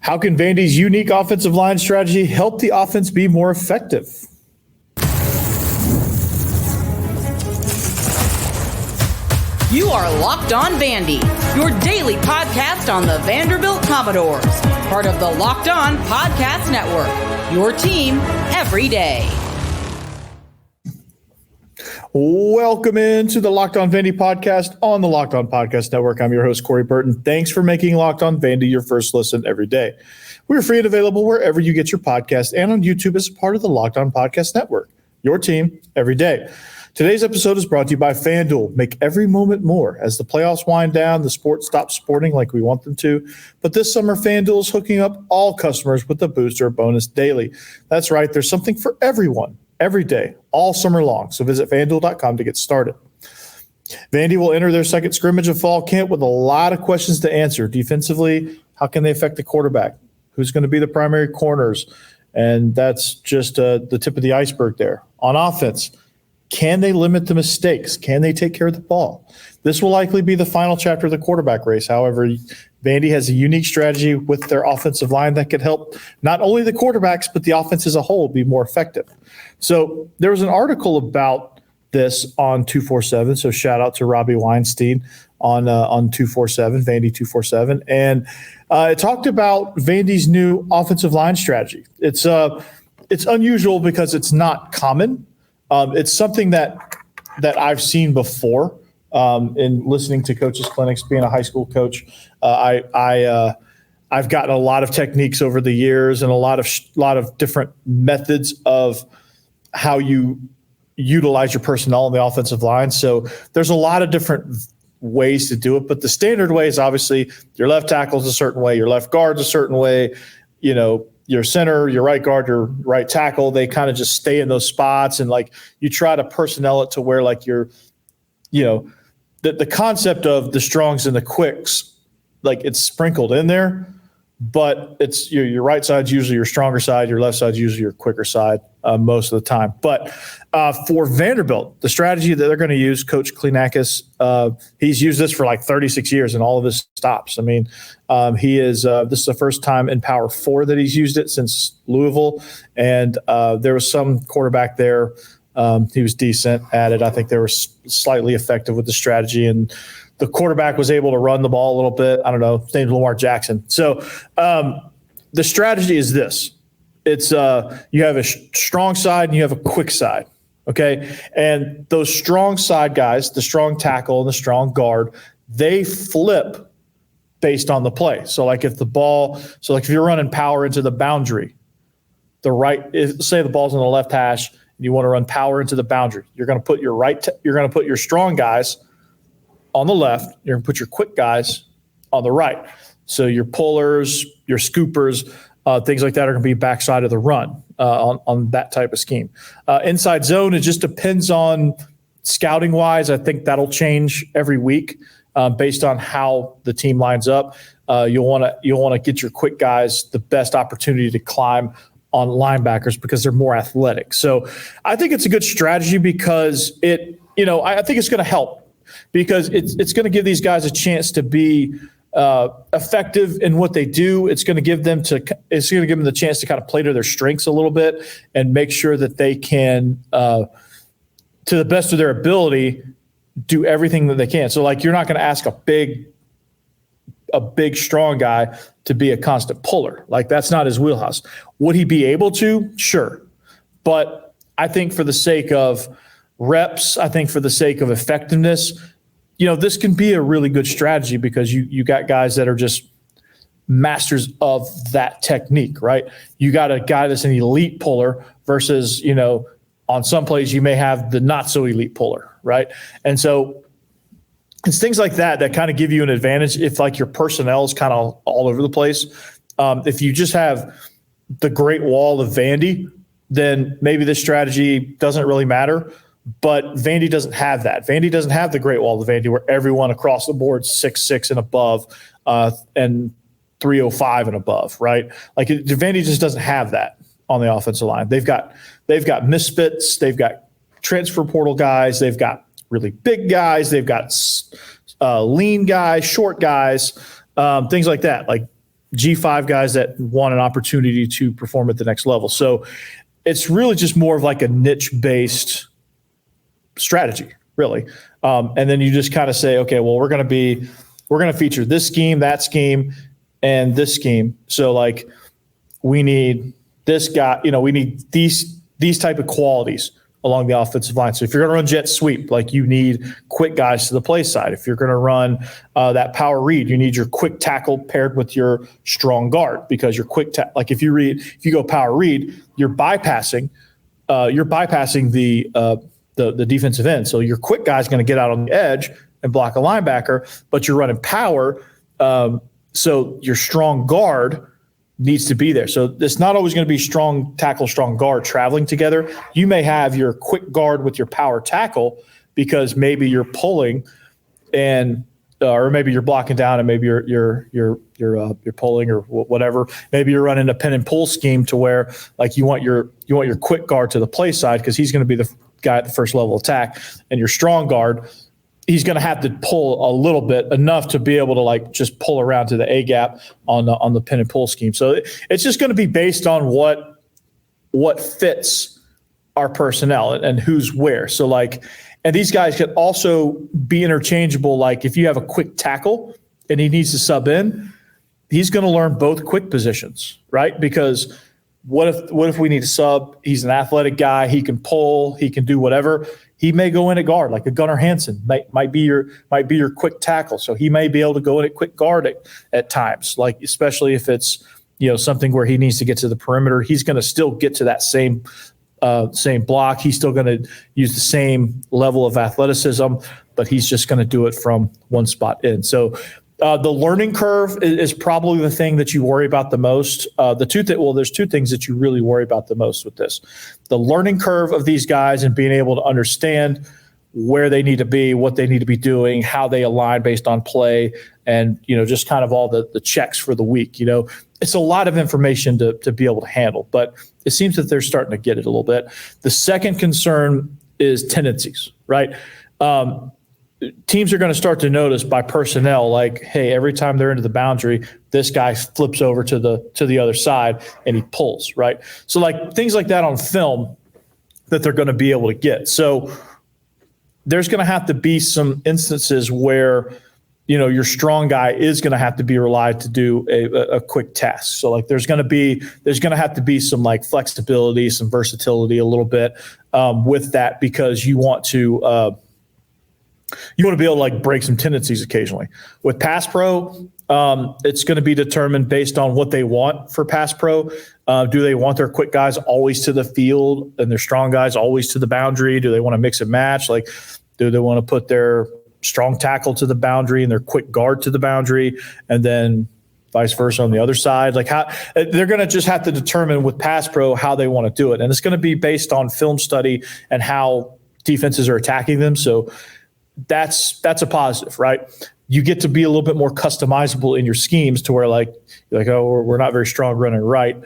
How can Vandy's unique offensive line strategy help the offense be more effective? You are Locked On Vandy, your daily podcast on the Vanderbilt Commodores, part of the Locked On Podcast Network, your team every day. Welcome into the Locked On Vandy podcast on the Locked On Podcast Network. I'm your host, Corey Burton. Thanks for making Locked On Vandy your first listen every day. We're free and available wherever you get your podcast and on YouTube as a part of the Locked On Podcast Network, your team every day. Today's episode is brought to you by FanDuel. Make every moment more. As the playoffs wind down, the sport stops sporting like we want them to. But this summer, FanDuel is hooking up all customers with a booster bonus daily. That's right. There's something for everyone, every day, all summer long. So visit FanDuel.com to get started. Vandy will enter their second scrimmage of fall camp with a lot of questions to answer. Defensively, how can they affect the quarterback? Who's going to be the primary corners? And that's just the tip of the iceberg there. On offense, can they limit the mistakes? Can they take care of the ball? This will likely be the final chapter of the quarterback race. However, Vandy has a unique strategy with their offensive line that could help not only the quarterbacks, but the offense as a whole be more effective. So there was an article about this on 247. So shout out to Robbie Weinstein on 247, Vandy 247. And it talked about Vandy's new offensive line strategy. It's unusual because it's not common. It's something that I've seen before in listening to coaches' clinics, being a high school coach. I've gotten a lot of techniques over the years and a lot of different methods of how you utilize your personnel on the offensive line. So there's a lot of different ways to do it, but the standard way is obviously your left tackle's a certain way, your left guard's a certain way, your center, your right guard, your right tackle, they kind of just stay in those spots. And like you try to personnel it to where like you're, the concept of the strongs and the quicks, like it's sprinkled in there, but it's your right side's usually your stronger side. Your left side's usually your quicker side most of the time. But for Vanderbilt, the strategy that they're going to use, Coach Klinakis, he's used this for like 36 years and all of his stops. I mean, this is the first time in Power 4 that he's used it since Louisville. And there was some quarterback there. He was decent at it. I think they were slightly effective with the strategy, and the quarterback was able to run the ball a little bit. I don't know. His name's Lamar Jackson. So the strategy is this. It's you have a strong side and you have a quick side, okay? And those strong side guys, the strong tackle and the strong guard, they flip based on the play. So like if you're running power into the boundary, say the ball's on the left hash and you want to run power into the boundary, you're going to put your strong guys on the left, you're going to put your quick guys on the right. So your pullers, your scoopers, things like that are going to be backside of the run on that type of scheme. Inside zone, it just depends on scouting-wise. I think that'll change every week based on how the team lines up. You'll want to get your quick guys the best opportunity to climb on linebackers because they're more athletic. So I think it's a good strategy because I think it's going to help. Because it's going to give these guys a chance to be effective in what they do. It's going to give them the chance to kind of play to their strengths a little bit and make sure that they can, to the best of their ability, do everything that they can. So like you're not going to ask a big strong guy to be a constant puller. Like that's not his wheelhouse. Would he be able to? Sure. But I think for the sake of reps, I think for the sake of effectiveness, this can be a really good strategy because you got guys that are just masters of that technique, right? You got a guy that's an elite puller versus, on some plays you may have the not so elite puller, right? And so it's things like that kind of give you an advantage if like your personnel is kind of all over the place. If you just have the Great Wall of Vandy, then maybe this strategy doesn't really matter. But Vandy doesn't have that. Vandy doesn't have the Great Wall of Vandy where everyone across the board 6'6" and above and 305 and above, right? Like Vandy just doesn't have that on the offensive line. They've got misfits. They've got transfer portal guys. They've got really big guys. They've got lean guys, short guys, things like that. Like G5 guys that want an opportunity to perform at the next level. So it's really just more of like a niche-based strategy, really. And then you just kind of say, okay, well, we're going to feature this scheme, that scheme, and this scheme. So like we need this guy, we need these type of qualities along the offensive line. So if you're going to run jet sweep, like you need quick guys to the play side. If you're going to run that power read, you need your quick tackle paired with your strong guard, because your like if you go power read, you're bypassing the defensive end. So your quick guy is going to get out on the edge and block a linebacker, but you're running power. So your strong guard needs to be there. So it's not always going to be strong tackle, strong guard traveling together. You may have your quick guard with your power tackle, because maybe you're pulling and or maybe you're blocking down, and maybe you're pulling or whatever. Maybe you're running a pin and pull scheme to where like you want your quick guard to the play side, because he's going to be the guy at the first level attack, and your strong guard, he's going to have to pull a little bit, enough to be able to like just pull around to the A gap on the pin and pull scheme. So it's just going to be based on what fits our personnel and who's where. So like, and these guys can also be interchangeable. Like if you have a quick tackle and he needs to sub in, he's going to learn both quick positions, right? Because what if we need to sub? He's an athletic guy. He can pull. He can do whatever. He may go in at guard, like a Gunnar Hansen might be your quick tackle. So he may be able to go in at quick guard at times, like especially if it's something where he needs to get to the perimeter. He's going to still get to that same block. He's still going to use the same level of athleticism, but he's just going to do it from one spot in. So the learning curve is probably the thing that you worry about the most. There's two things that you really worry about the most with this: the learning curve of these guys and being able to understand where they need to be, what they need to be doing, how they align based on play, and just kind of all the checks for the week. It's a lot of information to be able to handle, but it seems that they're starting to get it a little bit. The second concern is tendencies, right? Teams are going to start to notice by personnel, like, hey, every time they're into the boundary, this guy flips over to the other side and he pulls, right? So like things like that on film that they're going to be able to get. So there's going to have to be some instances where your strong guy is going to have to be relied to do a quick task. So like there's going to have to be some like flexibility, some versatility a little bit with that, because you want to be able to like break some tendencies occasionally. With pass pro, it's going to be determined based on what they want for pass pro. Do they want their quick guys always to the field and their strong guys always to the boundary? Do they want to mix and match? Like, do they want to put their strong tackle to the boundary and their quick guard to the boundary, and then vice versa on the other side? Like, how they're going to just have to determine with pass pro how they want to do it. And it's going to be based on film study and how defenses are attacking them. So that's a positive, right? You get to be a little bit more customizable in your schemes to where you're like, oh, we're not very strong running right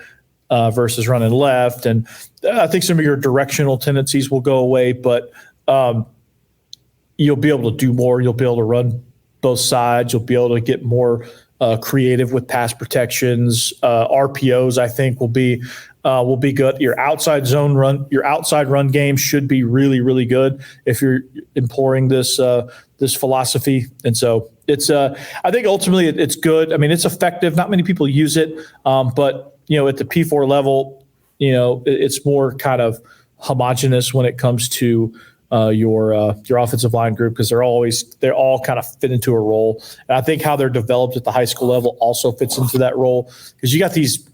versus running left. And I think some of your directional tendencies will go away, but you'll be able to do more. You'll be able to run both sides. You'll be able to get more creative with pass protections. RPOs, I think, will be good. Your outside run game should be really, really good if you're employing this philosophy. And so it's I think ultimately it's good. I mean, it's effective. Not many people use it, but at the P4 level, it's more kind of homogenous when it comes to your offensive line group, because they're all kind of fit into a role. And I think how they're developed at the high school level also fits into that role, because you got these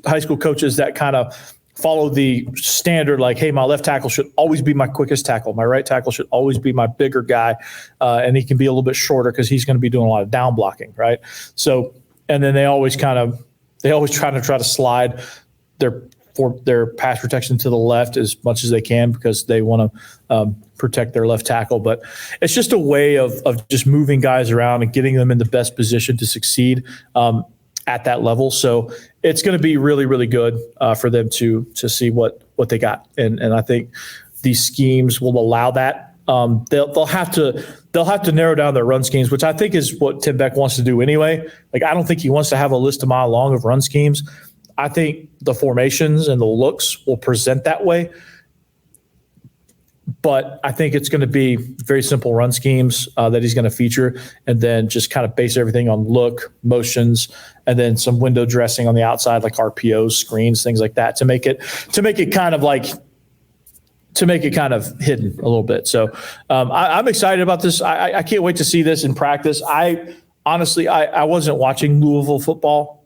high school coaches that kind of follow the standard, like, hey, my left tackle should always be my quickest tackle. My right tackle should always be my bigger guy. And he can be a little bit shorter because he's going to be doing a lot of down blocking, right? So, and then they always try to slide their pass protection to the left as much as they can, because they want to protect their left tackle. But it's just a way of just moving guys around and getting them in the best position to succeed at that level. So it's going to be really, really good for them to see what they got. And I think these schemes will allow that. They'll have to narrow down their run schemes, which I think is what Tim Beck wants to do anyway. Like, I don't think he wants to have a list a mile long of run schemes. I think the formations and the looks will present that way. But I think it's going to be very simple run schemes that he's going to feature, and then just kind of base everything on look, motions, and then some window dressing on the outside, like RPOs, screens, things like that, to make it kind of hidden a little bit. So I'm excited about this. I can't wait to see this in practice. I honestly wasn't watching Louisville football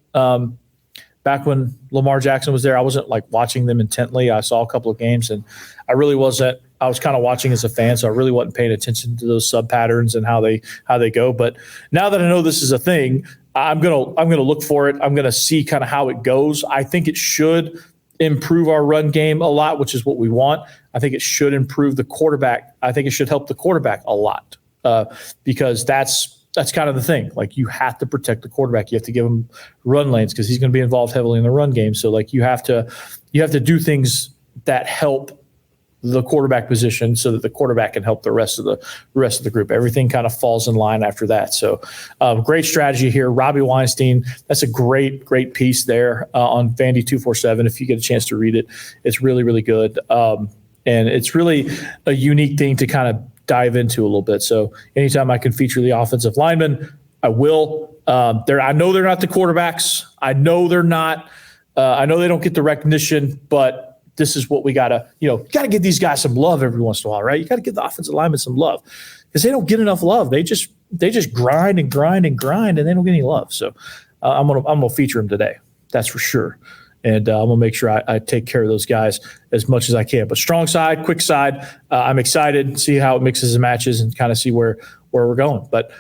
back when Lamar Jackson was there. I wasn't like watching them intently. I saw a couple of games, and I really wasn't. I was kind of watching as a fan, so I really wasn't paying attention to those sub patterns and how they go. But now that I know this is a thing, I'm gonna look for it. I'm gonna see kind of how it goes. I think it should improve our run game a lot, which is what we want. I think it should improve the quarterback. I think it should help the quarterback a lot because that's kind of the thing. Like, you have to protect the quarterback. You have to give him run lanes because he's going to be involved heavily in the run game. So like you have to do things that help the quarterback position so that the quarterback can help the rest of the group. Everything kind of falls in line after that. So great strategy here. Robbie Weinstein, that's a great piece there on Vandy 247. If you get a chance to read it, it's really, really good. And it's really a unique thing to kind of dive into a little bit. So anytime I can feature the offensive linemen, I will. I know they're not the quarterbacks. I know they're not. I know they don't get the recognition, but this is what we gotta give these guys some love every once in a while, right? You gotta give the offensive linemen some love because they don't get enough love. They just grind and grind and grind, and they don't get any love. So I'm gonna feature them today. That's for sure. And I'm gonna make sure I take care of those guys as much as I can. But strong side, quick side, I'm excited to see how it mixes and matches and kind of see where we're going. But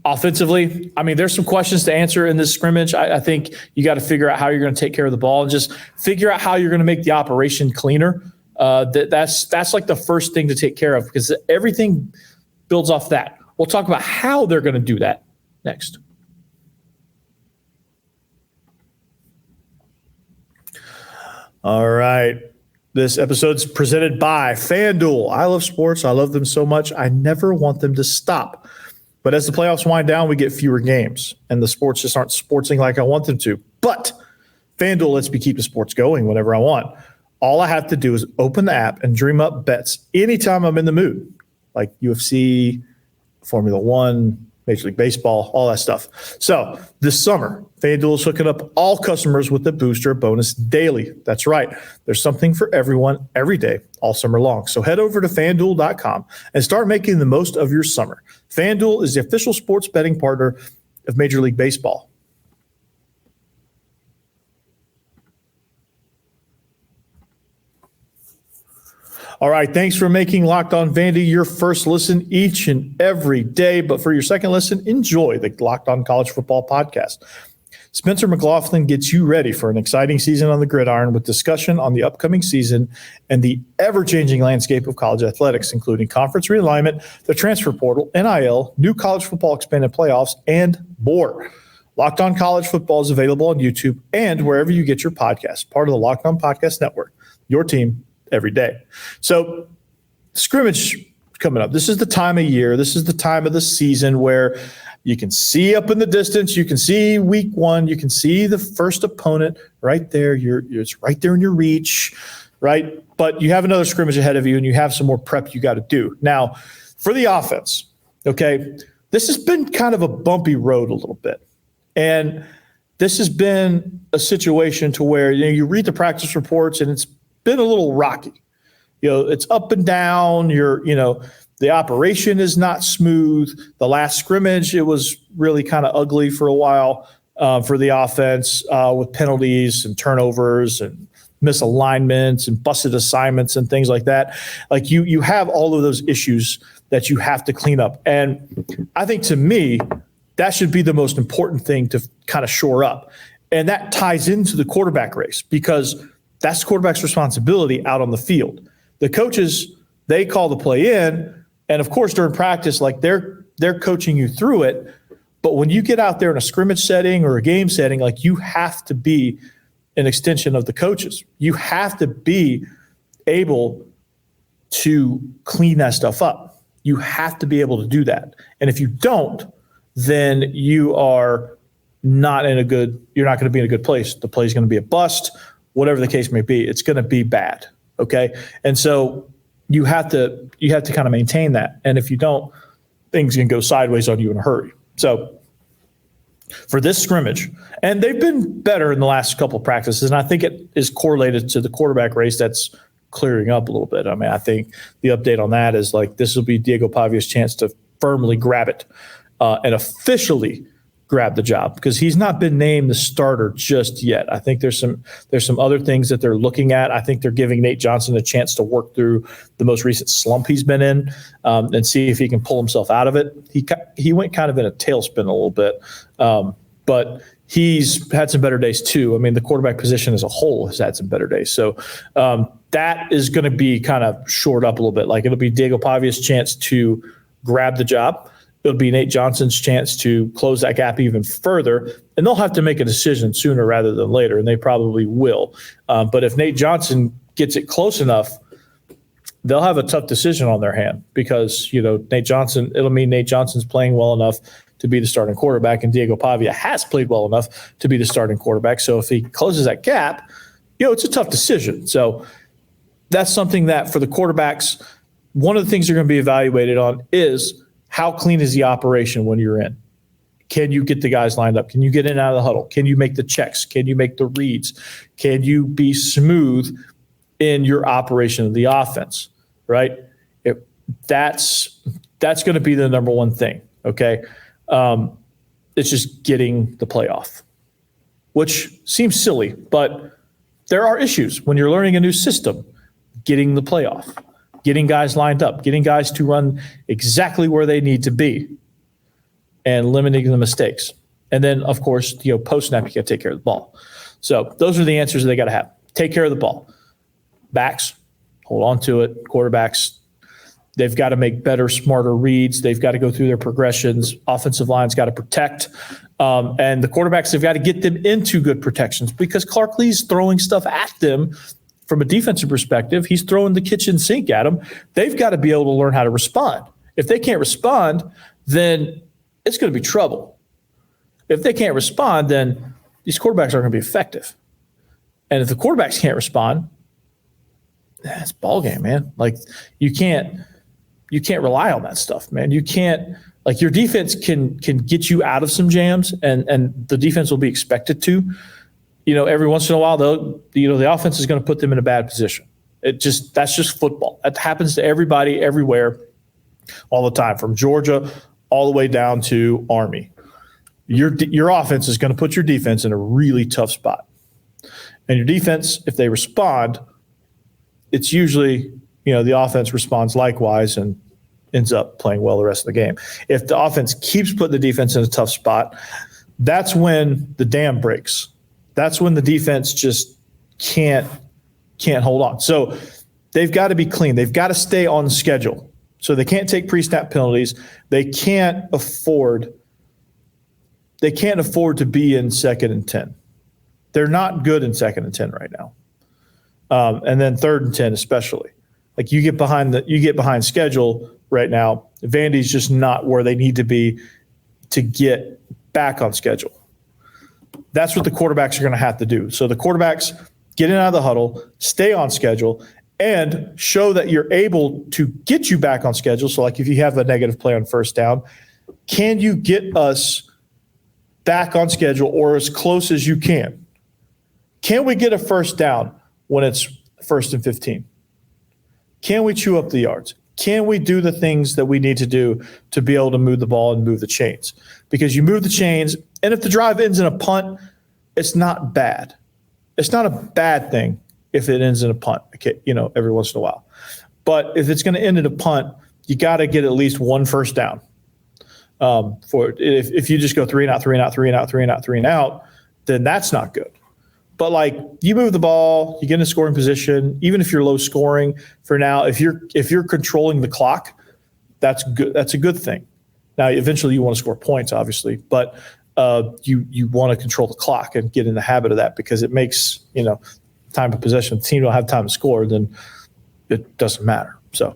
offensively, I mean, there's some questions to answer in this scrimmage. I think you got to figure out how you're going to take care of the ball and just figure out how you're going to make the operation cleaner. That's like the first thing to take care of because everything builds off that. We'll talk about how they're going to do that next. All right. This episode's presented by FanDuel. I love sports. I love them so much. I never want them to stop. But as the playoffs wind down, we get fewer games, and the sports just aren't sportsing like I want them to. But FanDuel lets me keep the sports going whenever I want. All I have to do is open the app and dream up bets anytime I'm in the mood, like UFC, Formula One, Major League Baseball, all that stuff. So this summer, FanDuel is hooking up all customers with a booster bonus daily. That's right. There's something for everyone every day, all summer long. So head over to FanDuel.com and start making the most of your summer. FanDuel is the official sports betting partner of Major League Baseball. All right, thanks for making Locked On Vandy your first listen each and every day. But for your second listen, enjoy the Locked On College Football podcast. Spencer McLaughlin gets you ready for an exciting season on the gridiron with discussion on the upcoming season and the ever-changing landscape of college athletics, including conference realignment, the transfer portal, NIL, new college football expanded playoffs, and more. Locked On College Football is available on YouTube and wherever you get your podcasts, part of the Locked On Podcast Network, your team every day. So scrimmage coming up. This is the time of year. This is the time of the season where you can see up in the distance. You can see week one. You can see the first opponent right there. It's right there in your reach, right? But you have another scrimmage ahead of you, and you have some more prep you got to do. Now, for the offense, okay, this has been kind of a bumpy road a little bit. And this has been a situation to where you read the practice reports, and it's been a little rocky. It's up and down. The operation is not smooth. The last scrimmage, it was really kind of ugly for a while for the offense with penalties and turnovers and misalignments and busted assignments and things like that. Like you have all of those issues that you have to clean up. And I think to me, that should be the most important thing to kind of shore up. And that ties into the quarterback race because that's the quarterback's responsibility out on the field. The coaches, they call the play in, and of course during practice, like they're coaching you through it. But when you get out there in a scrimmage setting or a game setting, like you have to be an extension of the coaches. You have to be able to clean that stuff up. You have to be able to do that. And if you don't, then you are not in a good, you're not going to be in a good place. The play is going to be a bust, whatever the case may be. It's going to be bad. Okay. And so you have to kind of maintain that. And if you don't, things can go sideways on you in a hurry. So for this scrimmage, and they've been better in the last couple of practices, and I think it is correlated to the quarterback race that's clearing up a little bit. I mean, I think the update on that is like this will be Diego Pavia's chance to firmly grab it and officially grab the job, because he's not been named the starter just yet. I think there's some other things that they're looking at. I think they're giving Nate Johnson a chance to work through the most recent slump he's been in and see if he can pull himself out of it. He went kind of in a tailspin a little bit, but he's had some better days too. I mean, the quarterback position as a whole has had some better days. So that is going to be kind of shored up a little bit. Like it'll be Diego Pavia's chance to grab the job. It'll be Nate Johnson's chance to close that gap even further, and they'll have to make a decision sooner rather than later, and they probably will. But if Nate Johnson gets it close enough, they'll have a tough decision on their hand because, it'll mean Nate Johnson's playing well enough to be the starting quarterback, and Diego Pavia has played well enough to be the starting quarterback. So if he closes that gap, it's a tough decision. So that's something that for the quarterbacks, one of the things they're going to be evaluated on is how clean is the operation when you're in? Can you get the guys lined up? Can you get in and out of the huddle? Can you make the checks? Can you make the reads? Can you be smooth in your operation of the offense, right? That's going to be the number one thing, okay? It's just getting the playoff, which seems silly, but there are issues when you're learning a new system, getting the playoff. Getting guys lined up, getting guys to run exactly where they need to be, and limiting the mistakes. And then, of course, post-snap, you got to take care of the ball. So those are the answers they got to have. Take care of the ball. Backs, hold on to it. Quarterbacks, they've got to make better, smarter reads. They've got to go through their progressions. Offensive line's got to protect. And the quarterbacks, they've got to get them into good protections because Clark Lee's throwing stuff at them. From a defensive perspective, he's throwing the kitchen sink at them. They've got to be able to learn how to respond. If they can't respond, then it's going to be trouble. If they can't respond, then these quarterbacks aren't going to be effective. And if the quarterbacks can't respond, it's ball game, man. Like you can't rely on that stuff, man. You can't, like your defense can get you out of some jams, and the defense will be expected to. Every once in a while, the offense is going to put them in a bad position. That's just football. That happens to everybody, everywhere, all the time, from Georgia all the way down to Army. Your offense is going to put your defense in a really tough spot. And your defense, if they respond, it's usually, the offense responds likewise and ends up playing well the rest of the game. If the offense keeps putting the defense in a tough spot, that's when the dam breaks. That's when the defense just can't hold on. So they've got to be clean. They've got to stay on schedule. So they can't take pre-snap penalties. They can't afford to be in 2nd and 10. They're not good in 2nd and 10 right now. And then 3rd and 10 especially. Like you get behind schedule right now. Vandy's just not where they need to be to get back on schedule. That's what the quarterbacks are going to have to do. So the quarterbacks get in and out of the huddle, stay on schedule, and show that you're able to get you back on schedule. So like if you have a negative play on first down, can you get us back on schedule or as close as you can? Can we get a first down when it's 1st and 15? Can we chew up the yards? Can we do the things that we need to do to be able to move the ball and move the chains? Because you move the chains, and if the drive ends in a punt, it's not bad. It's not a bad thing if it ends in a punt, every once in a while. But if it's going to end in a punt, you got to get at least one first down. If you just go 3 and out, 3 and out, 3 and out, 3 and out, 3 and out, then that's not good. But like you move the ball, you get in a scoring position, even if you're low scoring for now, if you're controlling the clock, that's good. That's a good thing. Now, eventually you want to score points, obviously, but you want to control the clock and get in the habit of that because it makes, time of possession. The team don't have time to score, then it doesn't matter. So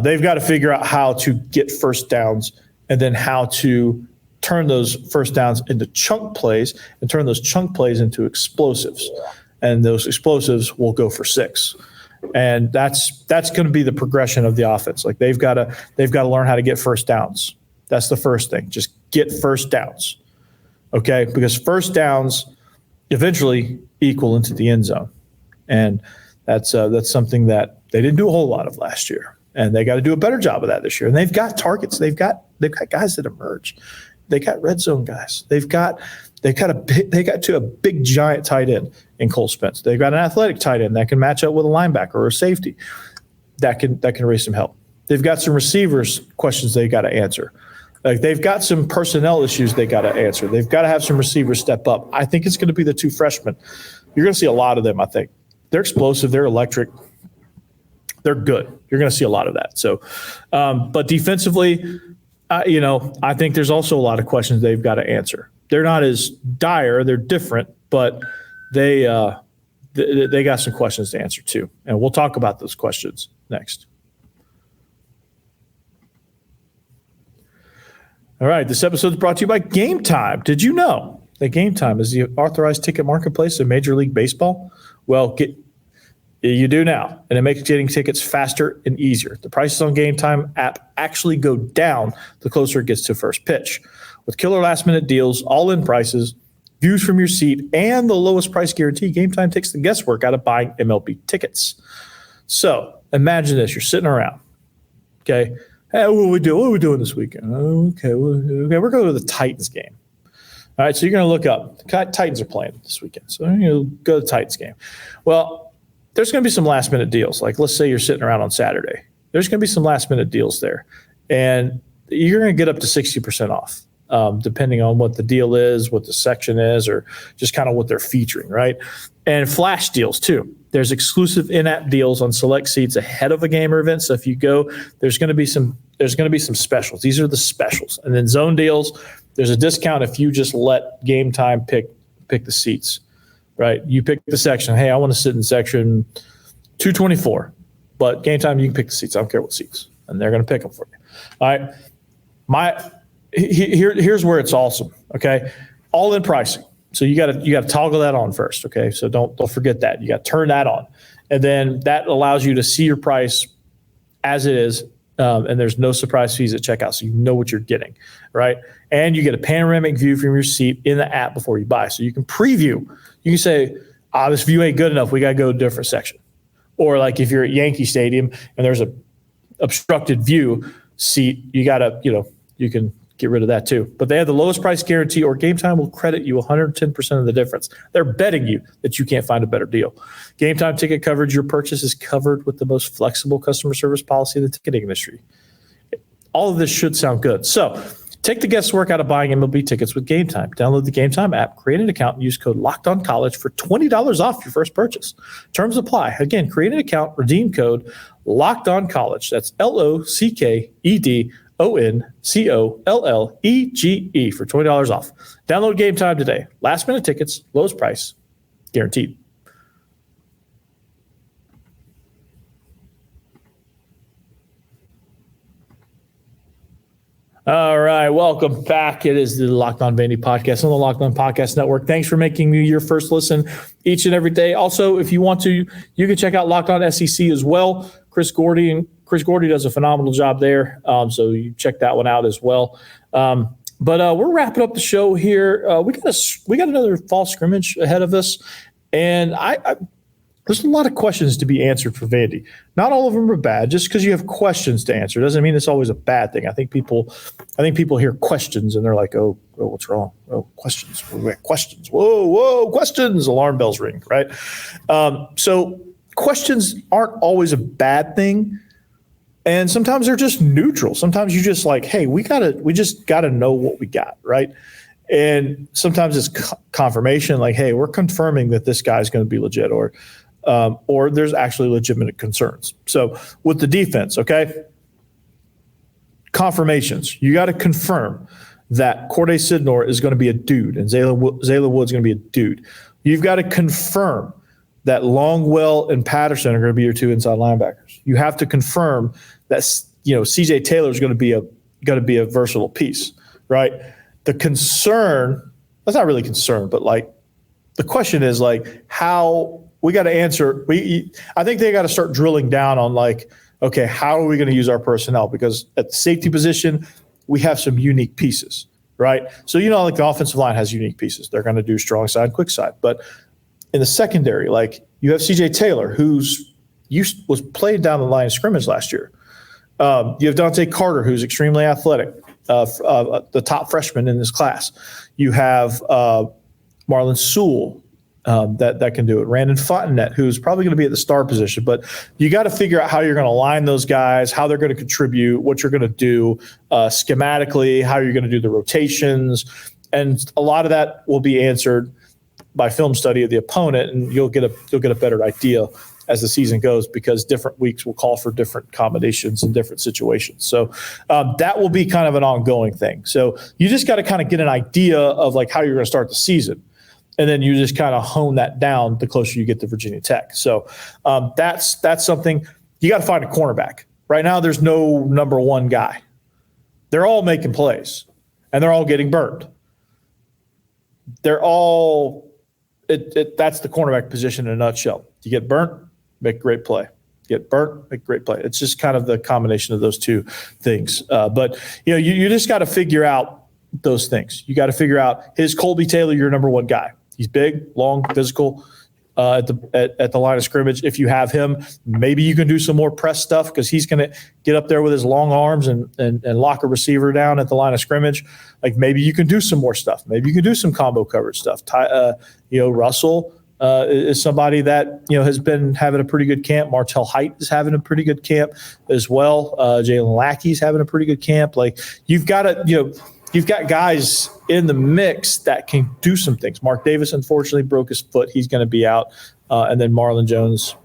they've got to figure out how to get first downs and then how to turn those first downs into chunk plays and turn those chunk plays into explosives. And those explosives will go for 6. And that's going to be the progression of the offense. Like they've got to learn how to get first downs. That's the first thing. Just get first downs. Okay? Because first downs eventually equal into the end zone. And that's something that they didn't do a whole lot of last year. And they got to do a better job of that this year. And they've got targets. They've got guys that emerge. They got red zone guys. They got to a big giant tight end in Cole Spence. They've got an athletic tight end that can match up with a linebacker or a safety that can raise some help. They've got some receivers questions they got to answer. Like they've got some personnel issues they got to answer. They've got to have some receivers step up. I think it's going to be the 2 freshmen. You're going to see a lot of them. I think they're explosive. They're electric. They're good. You're going to see a lot of that. So, but defensively, I think there's also a lot of questions they've got to answer. They're not as dire. They're different, but they got some questions to answer too. And we'll talk about those questions next. All right. This episode is brought to you by Gametime. Did you know that Gametime is the authorized ticket marketplace of Major League Baseball? Well, you do now, and it makes getting tickets faster and easier. The prices on Gametime app actually go down the closer it gets to first pitch. With killer last-minute deals, all-in prices, views from your seat, and the lowest price guarantee, Gametime takes the guesswork out of buying MLB tickets. So imagine this. You're sitting around, okay? Hey, what are we doing this weekend? Okay, we're going to the Titans game. All right, so you're going to look up. The Titans are playing this weekend, so you're going to go to the Titans game. Well, there's going to be some last-minute deals. Like, let's say you're sitting around on Saturday. There's going to be some last-minute deals there. And you're going to get up to 60% off, depending on what the deal is, what the section is, or just kind of what they're featuring, right? And flash deals, too. There's exclusive in-app deals on select seats ahead of a game or event. So if you go, there's going to be some specials. These are the specials. And then zone deals, there's a discount if you just let Gametime pick the seats. Right, you pick the section. Hey, I want to sit in section 224, but Gametime you can pick the seats. I don't care what seats, and they're going to pick them for you. All right, here's where it's awesome. Okay, all in pricing. So you got to toggle that on first. Okay, so don't forget that. You got to turn that on, and then that allows you to see your price as it is. And there's no surprise fees at checkout, so you know what you're getting, right? And you get a panoramic view from your seat in the app before you buy. So you can preview. You can say, this view ain't good enough. We got to go to a different section. Or like if you're at Yankee Stadium and there's a obstructed view seat, you got to, you can get rid of that too. But they have the lowest price guarantee, or Gametime will credit you 110% of the difference. They're betting you that you can't find a better deal. Gametime ticket coverage, your purchase is covered with the most flexible customer service policy in the ticketing industry. All of this should sound good. So take the guesswork out of buying MLB tickets with Gametime. Download the Gametime app, create an account, and use code LOCKEDONCollege for $20 off your first purchase. Terms apply. Again, create an account, redeem code LOCKEDONCollege. That's LOCKEDONCOLLEGE for $20 off. Download Gametime today. Last minute tickets, lowest price, guaranteed. All right, welcome back. It is the Locked On Vandy podcast on the Locked On Podcast Network. Thanks for making me your first listen each and every day. Also, if you want to, you can check out Locked On SEC as well. Chris Gordy does a phenomenal job there, so you check that one out as well. But we're wrapping up the show here. We got another fall scrimmage ahead of us, and there's a lot of questions to be answered for Vandy. Not all of them are bad. Just because you have questions to answer doesn't mean it's always a bad thing. I think people hear questions and they're like, oh, what's wrong? Oh, questions. We got questions. Whoa, questions. Alarm bells ring, right? So questions aren't always a bad thing. And sometimes they're just neutral. Sometimes you just like, hey, we just gotta know what we got, right? And sometimes it's confirmation, like, hey, we're confirming that this guy's going to be legit, or there's actually legitimate concerns. So with the defense, okay, confirmations. You got to confirm that Corday Sidnor is going to be a dude and Zayla Wood's going to be a dude. You've got to confirm that Longwell and Patterson are going to be your two inside linebackers. You have to confirm that CJ Taylor is going to be a versatile piece, right? The concern, that's not really concern, but like the question is like how we got to answer. I think they got to start drilling down on like, okay, how are we going to use our personnel? Because at the safety position, we have some unique pieces, right? So like the offensive line has unique pieces. They're going to do strong side, quick side, but in the secondary, like you have CJ Taylor, was played down the line of scrimmage last year. You have Dante Carter, who's extremely athletic, the top freshman in this class. You have Marlon Sewell that can do it. Randon Fontenette, who's probably going to be at the star position. But you got to figure out how you're going to line those guys, how they're going to contribute, what you're going to do schematically, how you're going to do the rotations. And a lot of that will be answered by film study of the opponent, and you'll get a better idea as the season goes, because different weeks will call for different combinations and different situations. So that will be kind of an ongoing thing. So you just got to kind of get an idea of like how you're going to start the season, and then you just kind of hone that down the closer you get to Virginia Tech. So that's something you got to find a cornerback. Right now, there's no number one guy. They're all making plays, and they're all getting burned. They're all that's the cornerback position in a nutshell. You get burnt, make great play. Get burnt, make great play. It's just kind of the combination of those two things. But you just got to figure out those things. You got to figure out, is Colby Taylor your number one guy? He's big, long, physical at the line of scrimmage. If you have him, maybe you can do some more press stuff, because he's going to get up there with his long arms and lock a receiver down at the line of scrimmage. Like maybe you can do some more stuff. Maybe you can do some combo coverage stuff. Russell is somebody that has been having a pretty good camp. Martell Height is having a pretty good camp as well. Jalen Lackey's having a pretty good camp. Like you've got guys in the mix that can do some things. Mark Davis, unfortunately, broke his foot. He's going to be out. And then Marlon Jones,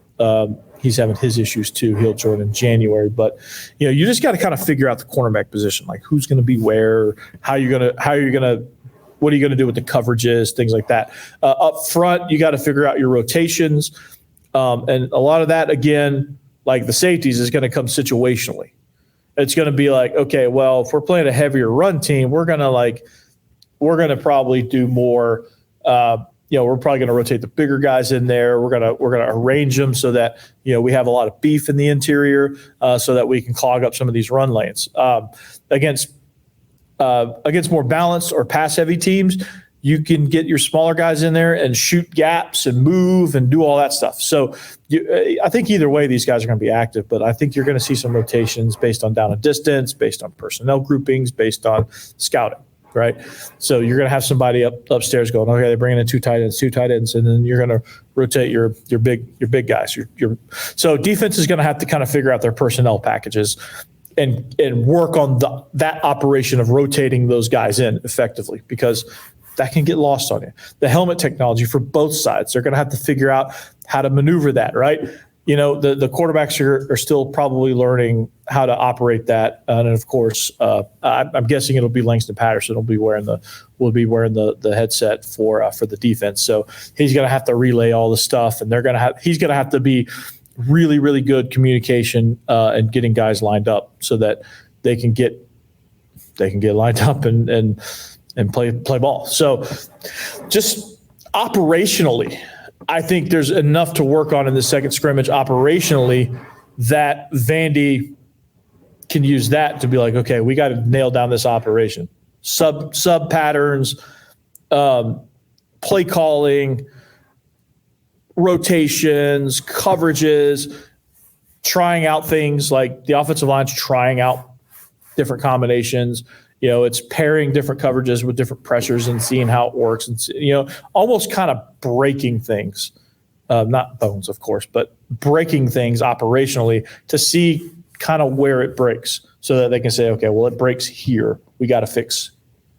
he's having his issues too. He'll join in January. But, you just got to kind of figure out the cornerback position, like who's going to be where, what are you going to do with the coverages, things like that. Up front, you got to figure out your rotations. And a lot of that, again, like the safeties, is going to come situationally. It's going to be like, okay, well, if we're playing a heavier run team, we're going to probably do more. We're probably going to rotate the bigger guys in there. We're going to arrange them so that we have a lot of beef in the interior, so that we can clog up some of these run lanes. Against more balanced or pass heavy teams, you can get your smaller guys in there and shoot gaps and move and do all that stuff. So I think either way, these guys are going to be active, but I think you're going to see some rotations based on down and distance, based on personnel groupings, based on scouting, right? So you're going to have somebody upstairs going, okay, they're bringing in two tight ends, and then you're going to rotate your big guys. So defense is going to have to kind of figure out their personnel packages and work on that operation of rotating those guys in effectively, because that can get lost on you. The helmet technology for both sides, they're going to have to figure out how to maneuver that, right? The quarterbacks are still probably learning how to operate that. And of course, I'm guessing it'll be Langston Patterson will be wearing the headset for the defense. So he's going to have to relay all the stuff, and he's going to have to be really, really good communication and getting guys lined up so that they can get lined up and play ball. So just operationally, I think there's enough to work on in the second scrimmage operationally that Vandy can use that to be like, okay, we got to nail down this operation. Sub patterns, play calling, rotations, coverages, trying out things like the offensive line's trying out different combinations. It's pairing different coverages with different pressures and seeing how it works, and almost kind of breaking things, not bones, of course, but breaking things operationally to see kind of where it breaks, so that they can say, okay, well, it breaks here. We got to fix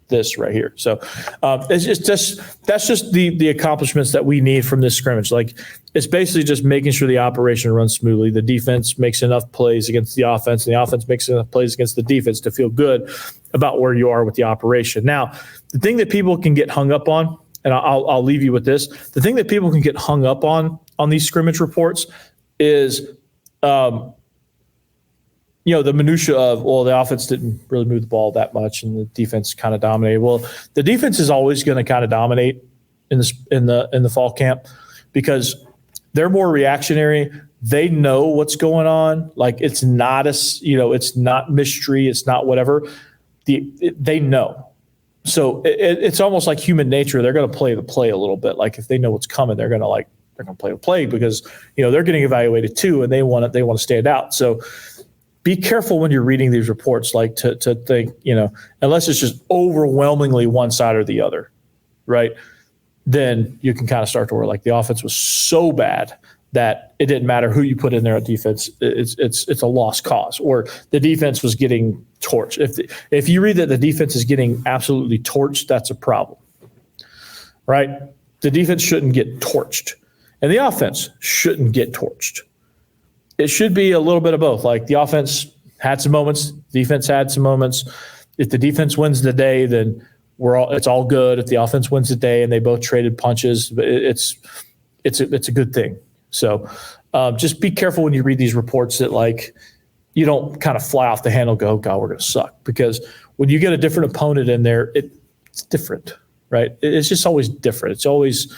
this right here. So that's just the accomplishments that we need from this scrimmage. Like, it's basically just making sure the operation runs smoothly. The defense makes enough plays against the offense, and the offense makes enough plays against the defense to feel good about where you are with the operation. Now, the thing that people can get hung up on, and I'll leave you with this, the thing that people can get hung up on on these scrimmage reports is, the minutia of, well, the offense didn't really move the ball that much and the defense kind of dominated. Well, the defense is always going to kind of dominate in the fall camp because they're more reactionary. They know what's going on. Like it's not it's not mystery. It's not whatever. They know. So it's almost like human nature. They're going to play the play a little bit. Like if they know what's coming, they're going to play the play because they're getting evaluated too, and they want to stand out. So be careful when you're reading these reports, like to think unless it's just overwhelmingly one side or the other, right? Then you can kind of start to worry like the offense was so bad that it didn't matter who you put in there at defense. It's a lost cause, or the defense was getting torched. If you read that the defense is getting absolutely torched, that's a problem, right? The defense shouldn't get torched, and the offense shouldn't get torched. It should be a little bit of both. Like the offense had some moments, defense had some moments. If the defense wins the day, then it's all good. If the offense wins the day and they both traded punches, it's a good thing. So just be careful when you read these reports that like you don't kind of fly off the handle and go, oh God, we're going to suck. Because when you get a different opponent in there, it's different, right? It's just always different. It's always,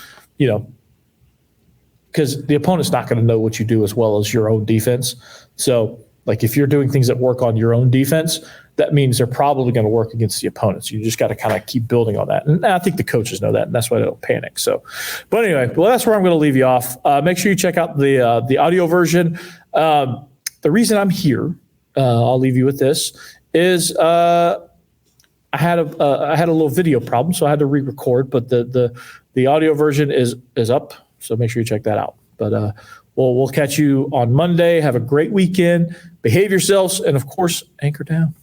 because the opponent's not going to know what you do as well as your own defense. So like if you're doing things that work on your own defense, that means they're probably going to work against the opponents. You just got to kind of keep building on that. And I think the coaches know that, and that's why they don't panic. So, but anyway, well, that's where I'm going to leave you off. Make sure you check out the audio version. The reason I'm here, I'll leave you with this, is I had a little video problem, so I had to re-record, but the audio version is up. So make sure you check that out. But we'll catch you on Monday. Have a great weekend. Behave yourselves. And, of course, anchor down.